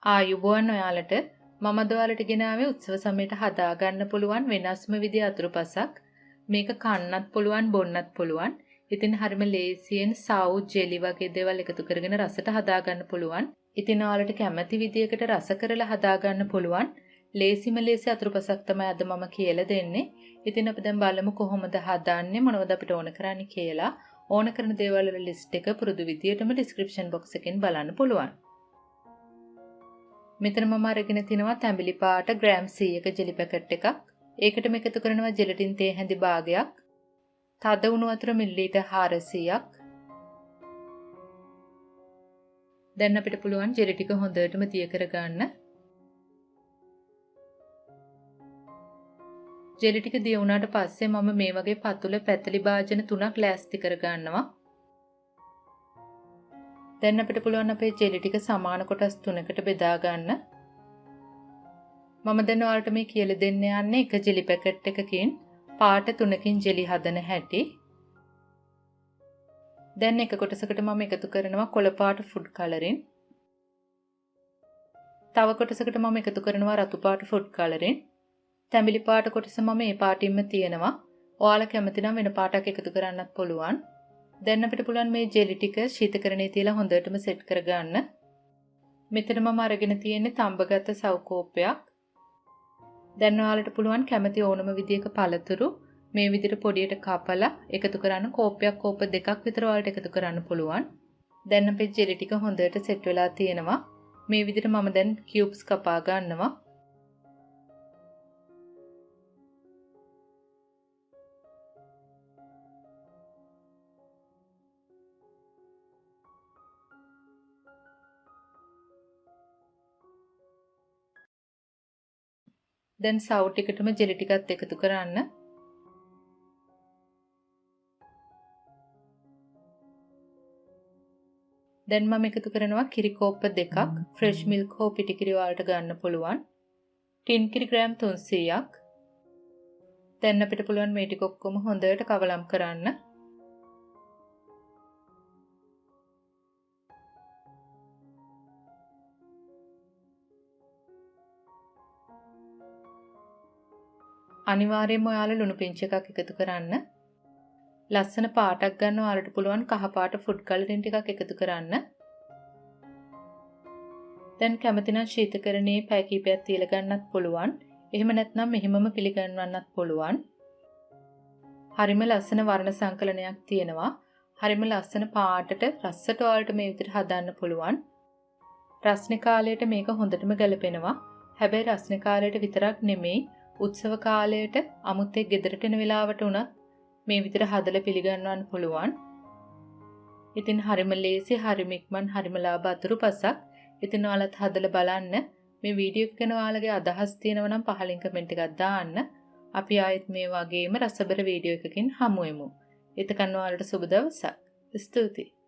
ආයුබෝවන් ඔයාලට මම අද ඔයාලට ගෙනාවේ උත්සව සමයට හදා ගන්න පුළුවන් වෙනස්ම විදිහේ අතුරුපසක්. මේක කන්නත් පුළුවන් බොන්නත් පුළුවන්. ඉතින් හරිම ලේසියෙන් සව් ජෙලි වගේ දේවල් එකතු කරගෙන රසට හදා ගන්න පුළුවන්. ඉතින් ඔයාලට කැමති විදිහකට රස කරලා හදා ගන්න පුළුවන්. ලේසිම ලේසි අතුරුපසක් තමයි අද මම කියලා දෙන්නේ. ඉතින් අපි දැන් බලමු කොහොමද හදාන්නේ මොනවද අපිට ඕන කරන්නේ කියලා. ඕන කරන දේවල් වල ලිස්ට් එක පුරුදු විදියටම ඩිස්ක්‍රිප්ෂන් බොක්ස් එකෙන් බලන්න පුළුවන්. මෙතන මම අරගෙන තිනවා තැඹිලි පාට ග්‍රෑම් 100ක ජෙලි පැකට් එකක්. ඒකටම එකතු කරනවා ජෙලටින් තේ හැඳි භාගයක්. තද උණු වතුර මිලිලීටර් 400ක්. දැන් අපිට පුළුවන් ජෙලි ටික හොඳටම දිය කරගන්න. ජෙලි ටික දිය වුණාට පස්සේ මම මේ වගේ පතුල පැතලි භාජන 3ක් ලෑස්ති කරගන්නවා. දැන් අපිට පුළුවන් අපේ ජෙලි ටික සමාන කොටස් 3කට බෙදා ගන්න. මම දැන් ඔයාලට මේ කියලා දෙන්න යන්නේ එක ජෙලි පැකට් එකකින් පාට 3කින් ජෙලි හදන හැටි. දැන් එක කොටසකට මම එකතු කරනවා කොළ පාට ෆුඩ් කලරින්. තව කොටසකට මම එකතු කරනවා රතු පාට ෆුඩ් කලරින්. තැඹිලි පාට කොටස මම මේ පාටින්ම තියෙනවා. ඔයාලා කැමති නම් වෙන පාටක් එකතු කරන්නත් පුළුවන්. දැන් අපිට පුළුවන් මේ ජෙලි ටික ශීතකරණයේ තියලා හොඳටම සෙට් කරගන්න. මෙතන මම අරගෙන තියෙන්නේ තඹගත සව් කෝප්පයක්. දැන් ඔයාලට පුළුවන් කැමති ඕනම විදියක පළතුරු මේ විදිහට පොඩියට කපලා එකතු කරන්න කෝප්පයක් කෝප්ප දෙකක් විතර ඔයාලට එකතු කරන්න පුළුවන්. දැන් අපේ ජෙලි ටික හොඳට සෙට් වෙලා තියෙනවා. මේ විදිහට මම දැන් කියුබ්ස් කපා ගන්නවා. දැන් සව් ටිකටම ජෙලි ටිකත් එකතු කරන්න. දැන් මම එකතු කරනවා කිරි කෝප්ප දෙකක් ෆ්‍රෙෂ් මිල්ක් හෝ පිටි කිරි වලට ගන්න පුළුවන්. ටින් කිරි ග්‍රෑම් 300ක්. දැන් අපිට පුළුවන් මේ ටික ඔක්කොම හොඳට කවලම් කරන්න. අනිවාර්යයෙන්ම ඔයාලා ලුණු පිංච් එකක් එකතු කරන්න. ලස්සන පාටක් ගන්න ඔයාලට පුළුවන් කහ පාට ෆුඩ් කලරින් ටිකක් එකතු කරන්න. දැන් කැමති නම් ශීතකරණයේ පැය කිහිපයක් තියලා ගන්නත් පුළුවන්. එහෙම නැත්නම් මෙහෙමම පිළිගන්වන්නත් පුළුවන්. හරිම ලස්සන වර්ණ සංකලනයක් තියෙනවා. හරිම ලස්සන පාටට රසට ඔයාලට මේ විදිහට හදන්න පුළුවන්. රස්නේ කාලයට මේක හොඳටම ගැලපෙනවා. හැබැයි රස්නේ කාලයට විතරක් නෙමෙයි උත්සව කාලයට අමුත්තේ ගෙදරට එන වෙලාවට උනත් මේ විදිහට හදලා පිළිගන්නවන්න පුළුවන්. ඉතින් හරිම ලේසි, හරිම ඉක්මන්, හරිම ලාභ අතුරුපසක්. ඉතින් ඔයාලත් හදලා බලන්න. මේ වීඩියෝ එක ගැන ඔයාලගේ අදහස් තියෙනවා නම් පහලින් කමෙන්ට් එකක් දාන්න. අපි ආයෙත් මේ වගේම රසබර වීඩියෝ එකකින් හමු වෙමු. එතකන් ඔයාලට සුබ දවසක්. ස්තුතියි.